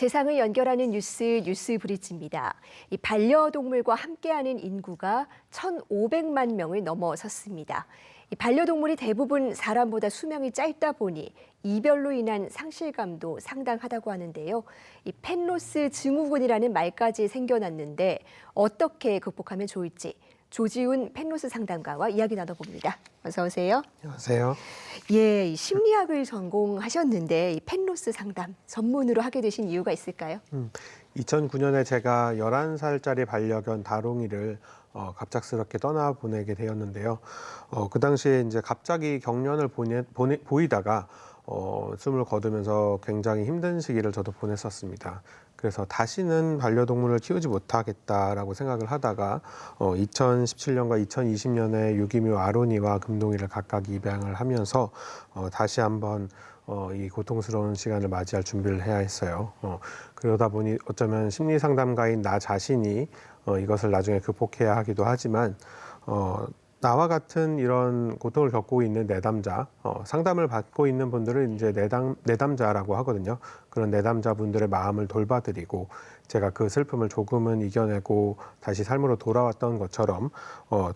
세상을 연결하는 뉴스 브릿지입니다. 이 반려동물과 함께하는 인구가 1,500만 명을 넘어섰습니다. 이 반려동물이 대부분 사람보다 수명이 짧다 보니 이별로 인한 상실감도 상당하다고 하는데요. 이 펫로스 증후군이라는 말까지 생겨났는데 어떻게 극복하면 좋을지 조지훈 펫로스 상담가와 이야기 나눠봅니다. 어서 오세요. 안녕하세요. 예, 심리학을 전공하셨는데 이 펫로스 상담 전문으로 하게 되신 이유가 있을까요? 2009년에 제가 11살짜리 반려견 다롱이를 갑작스럽게 떠나보내게 되었는데요. 그 당시에 이제 갑자기 경련을 보이다가 숨을 거두면서 굉장히 힘든 시기를 저도 보냈었습니다. 그래서 다시는 반려동물을 키우지 못하겠다라고 생각을 하다가 2017년과 2020년에 유기묘 아로니와 금동이를 각각 입양을 하면서 다시 한번 이 고통스러운 시간을 맞이할 준비를 해야 했어요. 그러다 보니 어쩌면 심리상담가인 나 자신이 이것을 나중에 극복해야 하기도 하지만 나와 같은 이런 고통을 겪고 있는 내담자, 상담을 받고 있는 분들은 이제 내담자라고 하거든요. 그런 내담자분들의 마음을 돌봐드리고 제가 그 슬픔을 조금은 이겨내고 다시 삶으로 돌아왔던 것처럼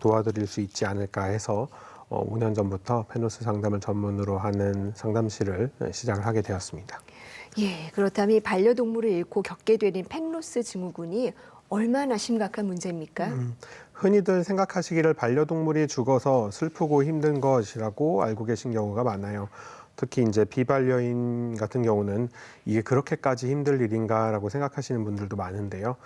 도와드릴 수 있지 않을까 해서 5년 전부터 펫로스 상담을 전문으로 하는 상담실을 시작을 하게 되었습니다. 예, 그렇다면 이 반려동물을 잃고 겪게 되는 펫로스 증후군이 얼마나 심각한 문제입니까? 흔히들 생각하시기를 반려동물이 죽어서 슬프고 힘든 것이라고 알고 계신 경우가 많아요. 특히 이제 비반려인 같은 경우는 이게 그렇게까지 힘들 일인가라고 생각하시는 분들도 많은데요.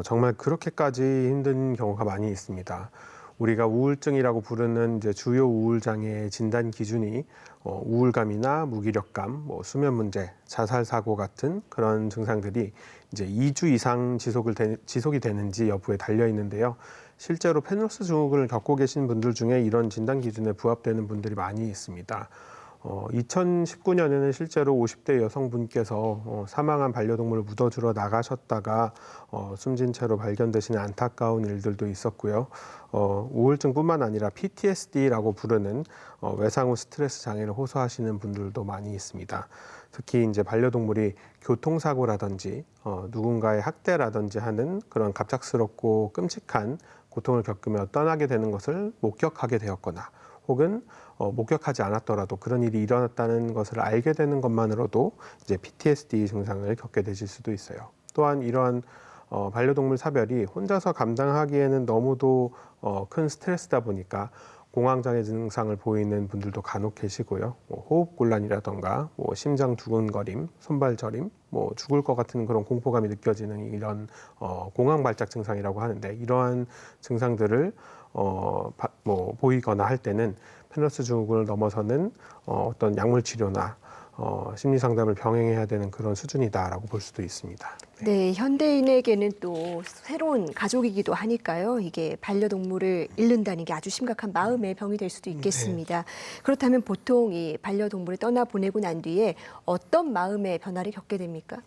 정말 그렇게까지 힘든 경우가 많이 있습니다. 우리가 우울증이라고 부르는 이제 주요 우울 장애의 진단 기준이 우울감이나 무기력감, 수면 문제, 자살 사고 같은 그런 증상들이 이제 2주 이상 지속이 되는지 여부에 달려 있는데요. 실제로 펫로스 증후군을 겪고 계신 분들 중에 이런 진단 기준에 부합되는 분들이 많이 있습니다. 2019년에는 실제로 50대 여성분께서 사망한 반려동물을 묻어주러 나가셨다가 숨진 채로 발견되시는 안타까운 일들도 있었고요. 우울증뿐만 아니라 PTSD라고 부르는 외상 후 스트레스 장애를 호소하시는 분들도 많이 있습니다. 특히 이제 반려동물이 교통사고라든지 누군가의 학대라든지 하는 그런 갑작스럽고 끔찍한 고통을 겪으며 떠나게 되는 것을 목격하게 되었거나 혹은 목격하지 않았더라도 그런 일이 일어났다는 것을 알게 되는 것만으로도 이제 PTSD 증상을 겪게 되실 수도 있어요. 또한 이러한 반려동물 사별이 혼자서 감당하기에는 너무도 큰 스트레스다 보니까 공황장애 증상을 보이는 분들도 간혹 계시고요. 호흡곤란이라던가 심장 두근거림, 손발 저림, 죽을 것 같은 그런 공포감이 느껴지는 이런 공황발작 증상이라고 하는데 이러한 증상들을 보이거나 할 때는 펫로스 증후군을 넘어서는 어떤 약물 치료나 심리 상담을 병행해야 되는 그런 수준이다라고 볼 수도 있습니다. 네, 현대인에게는 또 새로운 가족이기도 하니까요. 이게 반려동물을 잃는다는 게 아주 심각한 마음의 병이 될 수도 있겠습니다. 그렇다면 보통 이 반려동물을 떠나보내고 난 뒤에 어떤 마음의 변화를 겪게 됩니까?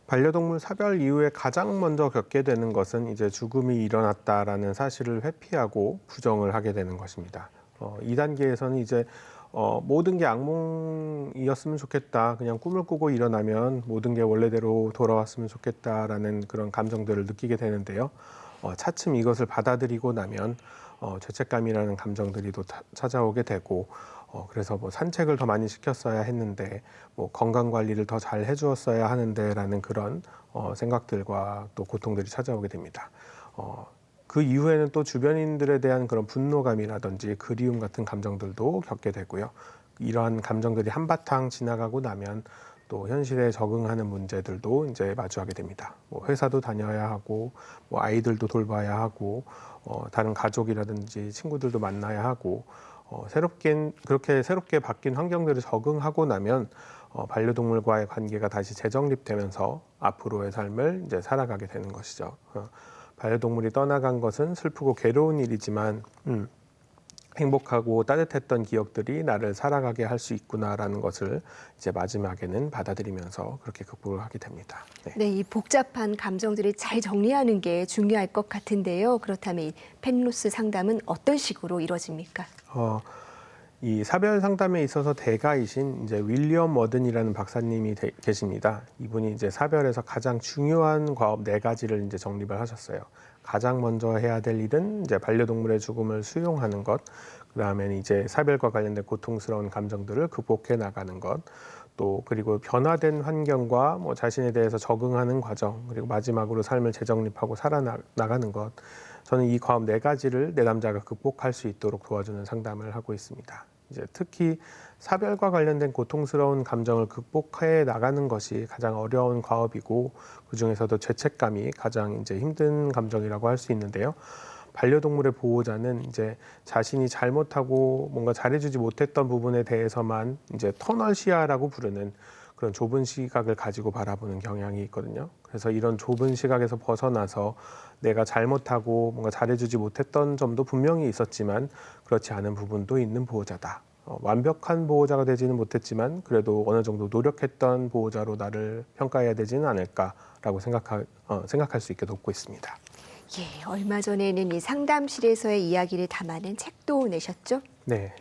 반려동물 사별 이후에 가장 먼저 겪게 되는 것은 이제 죽음이 일어났다라는 사실을 회피하고 부정을 하게 되는 것입니다. 2단계에서는 이제 모든 게 악몽이었으면 좋겠다. 그냥 꿈을 꾸고 일어나면 모든 게 원래대로 돌아왔으면 좋겠다라는 그런 감정들을 느끼게 되는데요. 차츰 이것을 받아들이고 나면 죄책감이라는 감정들이 또 찾아오게 되고 그래서 산책을 더 많이 시켰어야 했는데 건강 관리를 더 잘 해주었어야 하는데라는 그런 생각들과 또 고통들이 찾아오게 됩니다. 그 이후에는 또 주변인들에 대한 그런 분노감이라든지 그리움 같은 감정들도 겪게 되고요. 이러한 감정들이 한바탕 지나가고 나면 또 현실에 적응하는 문제들도 이제 마주하게 됩니다. 회사도 다녀야 하고, 아이들도 돌봐야 하고, 다른 가족이라든지 친구들도 만나야 하고, 그렇게 새롭게 바뀐 환경들을 적응하고 나면 반려동물과의 관계가 다시 재정립되면서 앞으로의 삶을 이제 살아가게 되는 것이죠. 반려동물이 떠나간 것은 슬프고 괴로운 일이지만 행복하고 따뜻했던 기억들이 나를 살아가게 할 수 있구나라는 것을 이제 마지막에는 받아들이면서 그렇게 극복을 하게 됩니다. 네, 이 복잡한 감정들을 잘 정리하는 게 중요할 것 같은데요. 그렇다면 이 펫로스 상담은 어떤 식으로 이루어집니까? 이 사별 상담에 있어서 대가이신 이제 윌리엄 워든이라는 박사님이 계십니다. 이분이 이제 사별에서 가장 중요한 과업 4가지를 이제 정립을 하셨어요. 가장 먼저 해야 될 일은 이제 반려동물의 죽음을 수용하는 것, 그다음에는 이제 사별과 관련된 고통스러운 감정들을 극복해 나가는 것, 또 그리고 변화된 환경과 뭐 자신에 대해서 적응하는 과정, 그리고 마지막으로 삶을 재정립하고 살아나가는 것. 저는 이 과업 4가지를 내담자가 극복할 수 있도록 도와주는 상담을 하고 있습니다. 이제 특히 사별과 관련된 고통스러운 감정을 극복해 나가는 것이 가장 어려운 과업이고, 그 중에서도 죄책감이 가장 이제 힘든 감정이라고 할 수 있는데요. 반려동물의 보호자는 이제 자신이 잘못하고 뭔가 잘해주지 못했던 부분에 대해서만 이제 터널 시야라고 부르는 그런 좁은 시각을 가지고 바라보는 경향이 있거든요. 그래서 이런 좁은 시각에서 벗어나서 내가 잘못하고 뭔가 잘해주지 못했던 점도 분명히 있었지만 그렇지 않은 부분도 있는 보호자다. 완벽한 보호자가 되지는 못했지만 그래도 어느 정도 노력했던 보호자로 나를 평가해야 되지는 않을까라고 생각할 수 있게 돕고 있습니다. 예, 얼마 전에는 이 상담실에서의 이야기를 담아낸 책도 내셨죠? 네.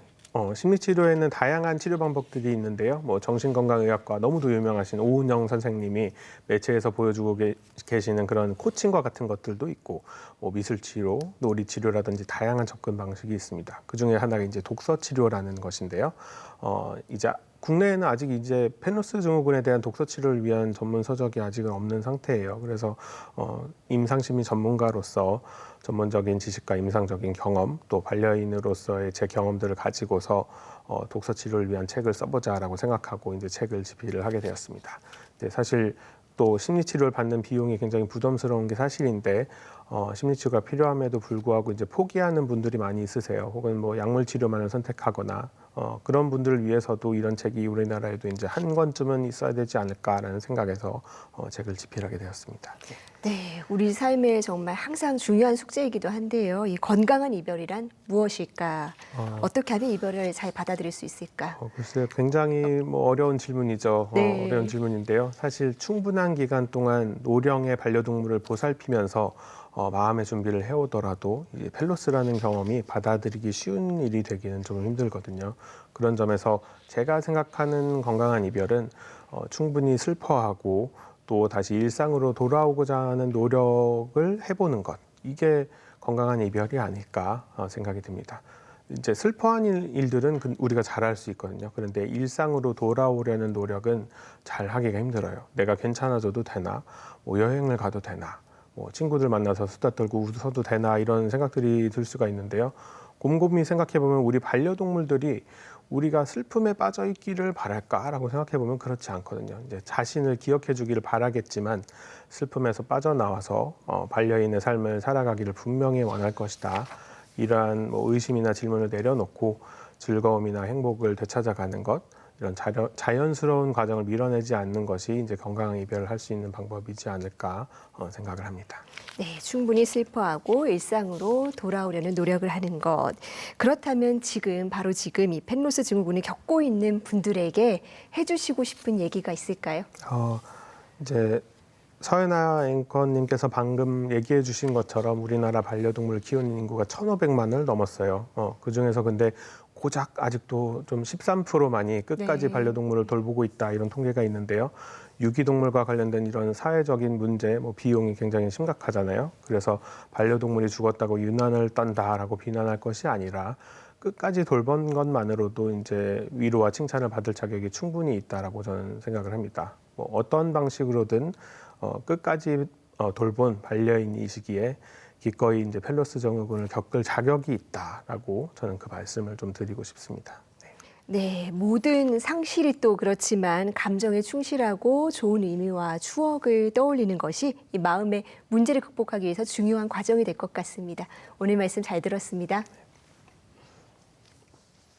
심리치료에는 다양한 치료 방법들이 있는데요. 뭐 정신건강의학과 너무도 유명하신 오은영 선생님이 매체에서 보여주고 계시는 그런 코칭과 같은 것들도 있고, 뭐 미술치료, 놀이치료라든지 다양한 접근 방식이 있습니다. 그 중에 하나가 이제 독서치료라는 것인데요. 이제 국내에는 아직 이제 펜로스 증후군에 대한 독서 치료를 위한 전문 서적이 아직은 없는 상태예요. 그래서 임상심리 전문가로서 전문적인 지식과 임상적인 경험, 또 반려인으로서의 제 경험들을 가지고서 독서 치료를 위한 책을 써보자라고 생각하고 이제 책을 집필을 하게 되었습니다. 근데 사실 또 심리치료를 받는 비용이 굉장히 부담스러운 게 사실인데, 심리치료가 필요함에도 불구하고 이제 포기하는 분들이 많이 있으세요. 혹은 뭐 약물치료만을 선택하거나 그런 분들을 위해서도 이런 책이 우리나라에도 이제 한 권쯤은 있어야 되지 않을까라는 생각에서 책을 집필하게 되었습니다. 네, 우리 삶에 정말 항상 중요한 숙제이기도 한데요. 이 건강한 이별이란 무엇일까? 어떻게 하면 이별을 잘 받아들일 수 있을까? 글쎄요, 굉장히 뭐 어려운 질문이죠. 네. 어려운 질문인데요. 사실 충분한 기간 동안 노령의 반려동물을 보살피면서 마음의 준비를 해오더라도 이 펠로스라는 경험이 받아들이기 쉬운 일이 되기는 좀 힘들거든요. 그런 점에서 제가 생각하는 건강한 이별은 충분히 슬퍼하고 또 다시 일상으로 돌아오고자 하는 노력을 해보는 것, 이게 건강한 이별이 아닐까 생각이 듭니다. 이제 슬퍼하는 일들은 우리가 잘할 수 있거든요. 그런데 일상으로 돌아오려는 노력은 잘 하기가 힘들어요. 내가 괜찮아져도 되나? 뭐 여행을 가도 되나? 뭐 친구들 만나서 수다 떨고 웃어도 되나? 이런 생각들이 들 수가 있는데요. 곰곰이 생각해보면 우리 반려동물들이 우리가 슬픔에 빠져 있기를 바랄까라고 생각해보면 그렇지 않거든요. 이제 자신을 기억해 주기를 바라겠지만 슬픔에서 빠져나와서 반려인의 삶을 살아가기를 분명히 원할 것이다. 이러한 뭐 의심이나 질문을 내려놓고 즐거움이나 행복을 되찾아가는 것, 이런 자연스러운 과정을 밀어내지 않는 것이 이제 건강한 이별을 할 수 있는 방법이지 않을까 생각을 합니다. 네, 충분히 슬퍼하고 일상으로 돌아오려는 노력을 하는 것. 그렇다면 바로 지금 이 펜로스 증후군을 겪고 있는 분들에게 해주시고 싶은 얘기가 있을까요? 이제 서연아 앵커님께서 방금 얘기해 주신 것처럼 우리나라 반려동물 키우는 인구가 1,500만을 넘었어요. 그중에서 근데 고작 아직도 좀 13%만이 끝까지 네. 반려동물을 돌보고 있다, 이런 통계가 있는데요. 유기동물과 관련된 이런 사회적인 문제, 뭐 비용이 굉장히 심각하잖아요. 그래서 반려동물이 죽었다고 유난을 떤다라고 비난할 것이 아니라 끝까지 돌본 것만으로도 이제 위로와 칭찬을 받을 자격이 충분히 있다라고 저는 생각을 합니다. 뭐 어떤 방식으로든 끝까지 돌본 반려인이시기에 기꺼이 이제 펠로스 증후군을 겪을 자격이 있다라고 저는 그 말씀을 좀 드리고 싶습니다. 네, 모든 상실이 또 그렇지만 감정에 충실하고 좋은 의미와 추억을 떠올리는 것이 이 마음의 문제를 극복하기 위해서 중요한 과정이 될 것 같습니다. 오늘 말씀 잘 들었습니다.